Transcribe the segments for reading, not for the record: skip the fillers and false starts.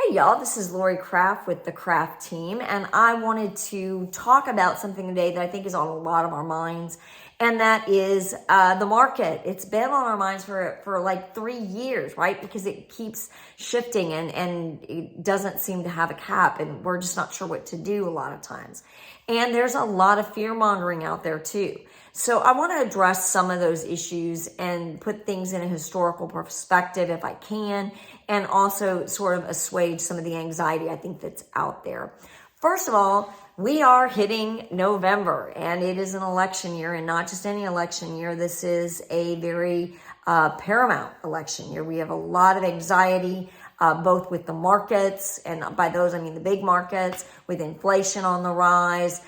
Hey y'all, this is Lori Kraft with the Kraft team, and I wanted to talk about something today that I think is on a lot of our minds, and that is the market. It's been on our minds for like 3 years, right? Because it keeps shifting and it doesn't seem to have a cap, and we're just not sure what to do a lot of times. And there's a lot of fear mongering out there too. So I want to address some of those issues and put things in a historical perspective if I can, and also sort of assuage some of the anxiety I think that's out there. First of all, we are hitting November, and it is an election year, and not just any election year. This is a very paramount election year. We have a lot of anxiety, both with the markets, and by those I mean the big markets, with inflation on the rise.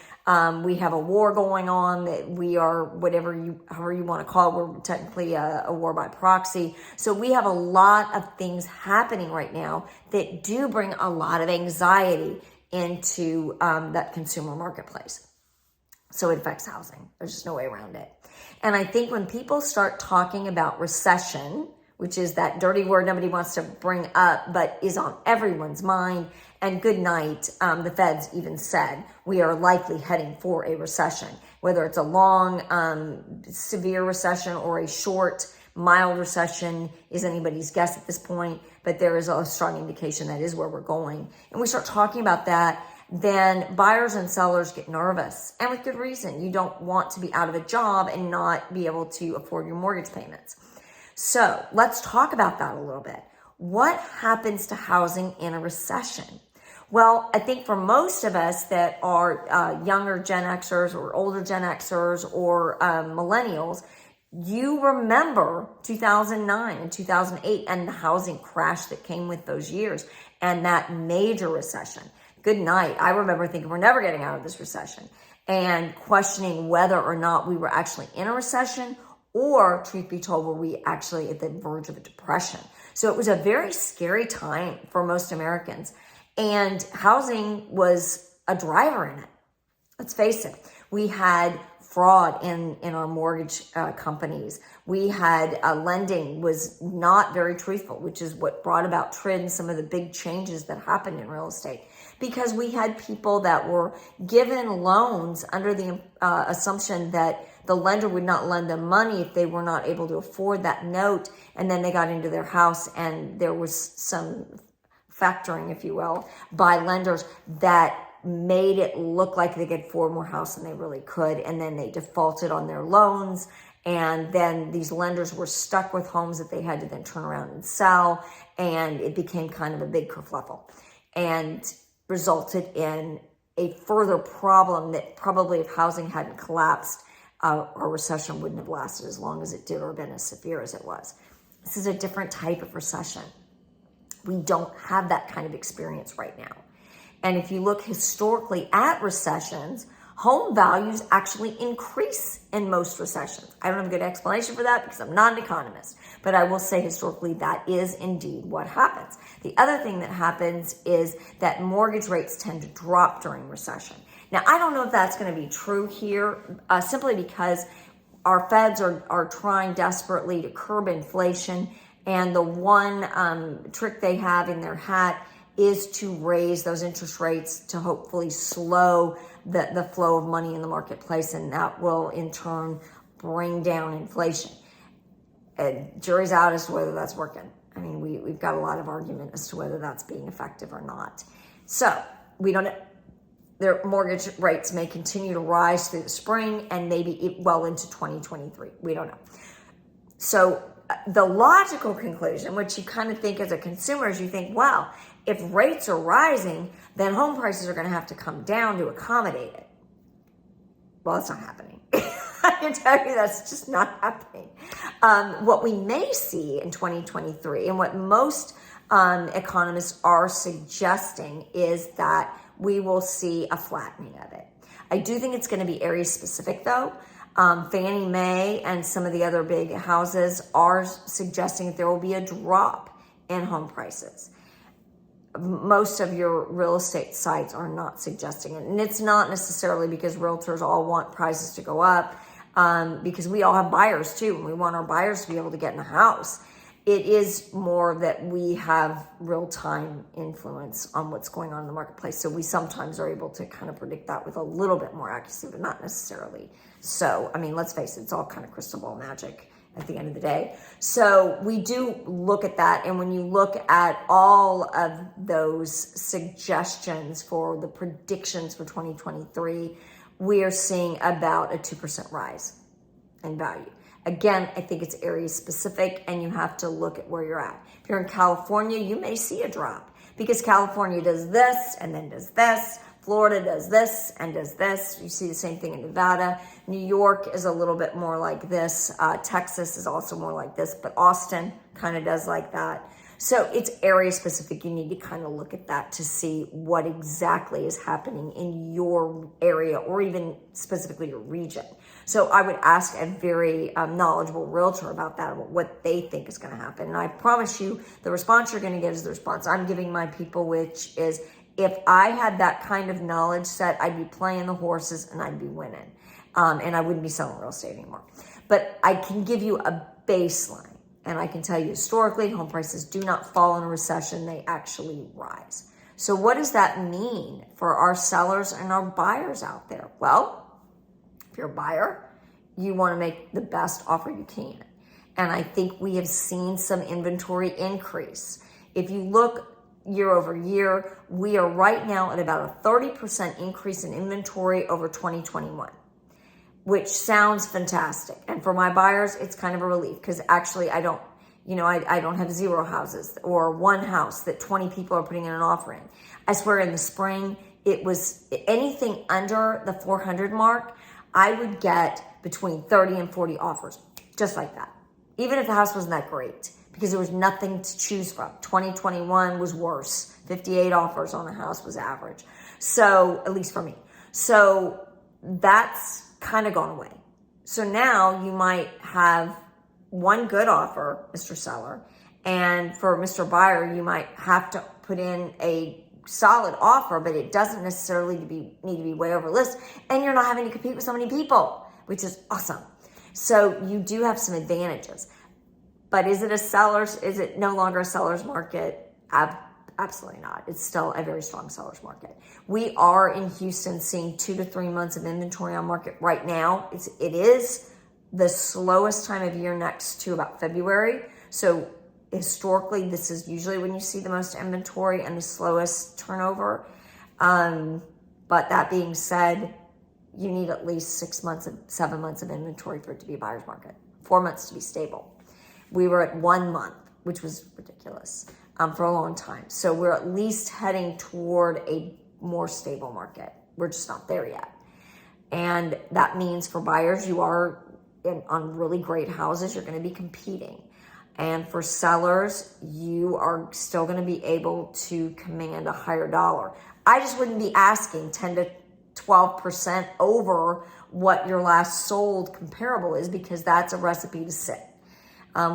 We have a war going on that we are, however you want to call it, we're technically a war by proxy. So we have a lot of things happening right now that do bring a lot of anxiety into that consumer marketplace. So it affects housing. There's just no way around it. And I think when people start talking about recession, which is that dirty word nobody wants to bring up, but is on everyone's mind. And good night, the Feds even said we are likely heading for a recession, whether it's a long, severe recession or a short, mild recession is anybody's guess at this point, but there is a strong indication that is where we're going. And we start talking about that, then buyers and sellers get nervous, and with good reason. You don't want to be out of a job and not be able to afford your mortgage payments. So let's talk about that a little bit. What happens to housing in a recession? Well, I think for most of us that are younger Gen Xers or older Gen Xers or millennials, you remember 2009 and 2008 and the housing crash that came with those years and that major recession. Good night. I remember thinking we're never getting out of this recession and questioning whether or not we were actually in a recession, or, truth be told, were we actually at the verge of a depression? So it was a very scary time for most Americans. And housing was a driver in it. Let's face it. We had fraud in our mortgage companies. We had lending was not very truthful, which is what brought about trends, some of the big changes that happened in real estate. Because we had people that were given loans under the assumption that the lender would not lend them money if they were not able to afford that note. And then they got into their house and there was some factoring, if you will, by lenders that made it look like they could afford more house than they really could. And then they defaulted on their loans. And then these lenders were stuck with homes that they had to then turn around and sell. And it became kind of a big kerfluffle and resulted in a further problem that probably if housing hadn't collapsed, our recession wouldn't have lasted as long as it did or been as severe as it was. This is a different type of recession. We don't have that kind of experience right now. And if you look historically at recessions, home values actually increase in most recessions. I don't have a good explanation for that because I'm not an economist, but I will say historically that is indeed what happens. The other thing that happens is that mortgage rates tend to drop during recession. Now, I don't know if that's going to be true here, simply because our feds are trying desperately to curb inflation, and the one trick they have in their hat is to raise those interest rates to hopefully slow the flow of money in the marketplace, and that will in turn bring down inflation. Jury's out as to whether that's working. I mean, we've got a lot of argument as to whether that's being effective or not. So we don't know. Their mortgage rates may continue to rise through the spring and maybe well into 2023. We don't know. So the logical conclusion, which you kind of think as a consumer, is you think, wow, if rates are rising, then home prices are going to have to come down to accommodate it. Well, that's not happening. I can tell you that's just not happening. What we may see in 2023 and what most economists are suggesting is that we will see a flattening of it. I do think it's going to be area specific though. Fannie Mae and some of the other big houses are suggesting that there will be a drop in home prices. Most of your real estate sites are not suggesting it. And it's not necessarily because realtors all want prices to go up, because we all have buyers too, and we want our buyers to be able to get in the house. it is more that we have real-time influence on what's going on in the marketplace. So we sometimes are able to kind of predict that with a little bit more accuracy, but not necessarily. So, I mean, let's face it, it's all kind of crystal ball magic at the end of the day. So we do look at that. And when you look at all of those suggestions for the predictions for 2023, we are seeing about a 2% rise in value. Again, I think it's area specific, and you have to look at where you're at. If you're in California, you may see a drop because California does this and then does this. Florida does this and does this. You see the same thing in Nevada. New York is a little bit more like this. Texas is also more like this, but Austin kind of does like that. So it's area specific. You need to kind of look at that to see what exactly is happening in your area or even specifically your region. So I would ask a very knowledgeable realtor about that, about what they think is going to happen. And I promise you the response you're going to get is the response I'm giving my people, which is if I had that kind of knowledge set, I'd be playing the horses and I'd be winning. And I wouldn't be selling real estate anymore. But I can give you a baseline. And I can tell you historically, home prices do not fall in a recession. They actually rise. So what does that mean for our sellers and our buyers out there? Well, if you're a buyer, you want to make the best offer you can. And I think we have seen some inventory increase. If you look year over year, we are right now at about a 30% increase in inventory over 2021. Which sounds fantastic. And for my buyers, it's kind of a relief because actually I don't have 0 houses or 1 house that 20 people are putting in an offer in. I swear in the spring, it was anything under the 400 mark, I would get between 30 and 40 offers, just like that. Even if the house wasn't that great, because there was nothing to choose from. 2021 was worse. 58 offers on a house was average. So, at least for me. So, that's kind of gone away. So now you might have one good offer, Mr. Seller, and for Mr. Buyer, you might have to put in a solid offer, but it doesn't necessarily need to be way over list, and you're not having to compete with so many people, which is awesome. So you do have some advantages. But is it no longer a seller's market? Absolutely not. It's still a very strong seller's market. We are in Houston seeing 2 to 3 months of inventory on market right now. It is the slowest time of year next to about February. So historically, this is usually when you see the most inventory and the slowest turnover. But that being said, you need at least 7 months of inventory for it to be a buyer's market, 4 months to be stable. We were at 1 month, which was ridiculous. For a long time. So we're at least heading toward a more stable market. We're just not there yet. And that means for buyers, you are on really great houses, you're going to be competing. And for sellers, you are still going to be able to command a higher dollar. I just wouldn't be asking 10 to 12% over what your last sold comparable is, because that's a recipe to sit.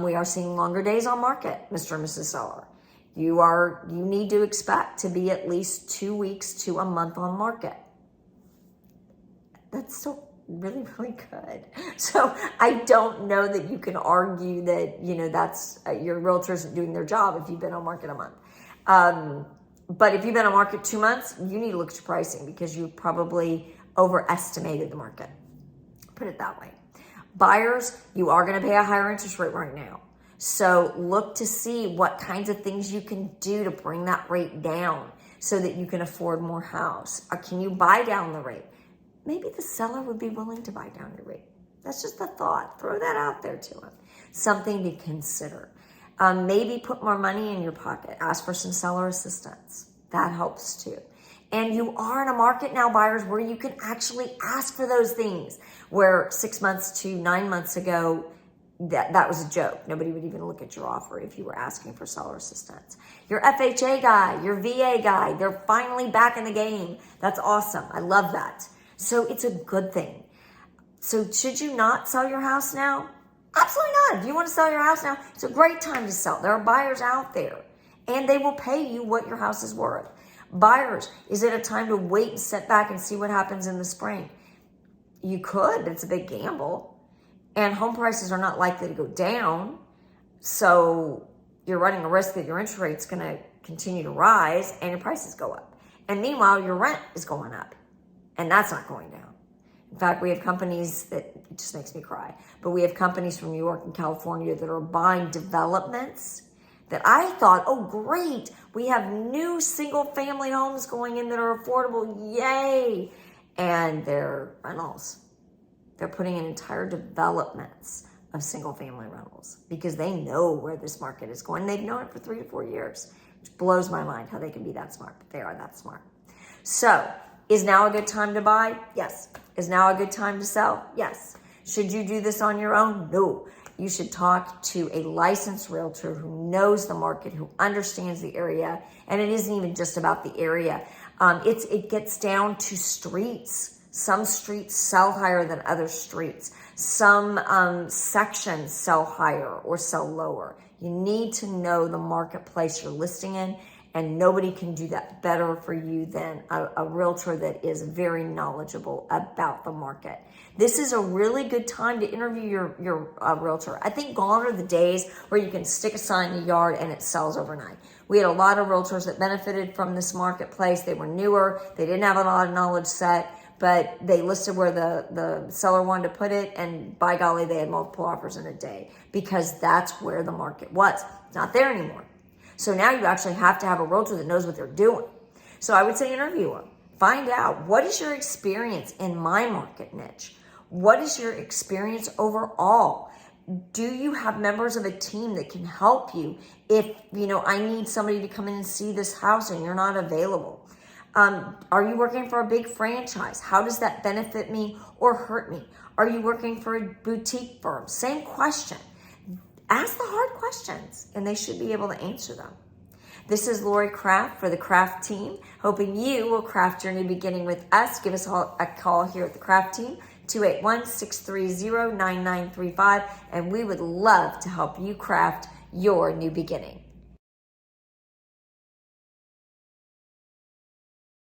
We are seeing longer days on market, Mr. and Mrs. Seller. You need to expect to be at least 2 weeks to a month on market. That's still really, really good. So I don't know that you can argue that, that's your realtor isn't doing their job if you've been on market a month. But if you've been on market 2 months, you need to look at your pricing because you probably overestimated the market. Put it that way. Buyers, you are going to pay a higher interest rate right now. So look to see what kinds of things you can do to bring that rate down so that you can afford more house. Or can you buy down the rate? Maybe the seller would be willing to buy down your rate. That's just a thought. Throw that out there to them. Something to consider. Maybe put more money in your pocket. Ask for some seller assistance. That helps too. And you are in a market now, buyers, where you can actually ask for those things. Where 6 months to 9 months ago, that was a joke. Nobody would even look at your offer if you were asking for seller assistance. Your FHA guy, your VA guy, they're finally back in the game. That's awesome. I love that. So it's a good thing. So should you not sell your house now? Absolutely not. If you want to sell your house now, it's a great time to sell. There are buyers out there, and they will pay you what your house is worth. Buyers, is it a time to wait and sit back and see what happens in the spring? You could, but it's a big gamble. And home prices are not likely to go down. So you're running a risk that your interest rate's going to continue to rise and your prices go up. And meanwhile, your rent is going up and that's not going down. In fact, we have companies that, it just makes me cry, but we have companies from New York and California that are buying developments that I thought, oh, great, we have new single family homes going in that are affordable, yay. And they're rentals. They're putting in entire developments of single family rentals because they know where this market is going. They've known it for 3 to 4 years, which blows my mind how they can be that smart, but they are that smart. So, is now a good time to buy? Yes. Is now a good time to sell? Yes. Should you do this on your own? No. You should talk to a licensed realtor who knows the market, who understands the area, and it isn't even just about the area. It gets down to streets. Some streets sell higher than other streets. Some sections sell higher or sell lower. You need to know the marketplace you're listing in, and nobody can do that better for you than a realtor that is very knowledgeable about the market. This is a really good time to interview your realtor. I think gone are the days where you can stick a sign in the yard and it sells overnight. We had a lot of realtors that benefited from this marketplace. They were newer. They didn't have a lot of knowledge set, but they listed where the seller wanted to put it, and by golly, they had multiple offers in a day because that's where the market was. It's not there anymore. So now you actually have to have a realtor that knows what they're doing. So I would say interview them. Find out, what is your experience in my market niche? What is your experience overall? Do you have members of a team that can help you if, I need somebody to come in and see this house and you're not available? Are you working for a big franchise? How does that benefit me or hurt me? Are you working for a boutique firm? Same question. Ask the hard questions and they should be able to answer them. This is Lori Craft for the Craft Team, hoping you will craft your new beginning with us. Give us a call here at the Craft Team, 281-630-9935, and we would love to help you craft your new beginning.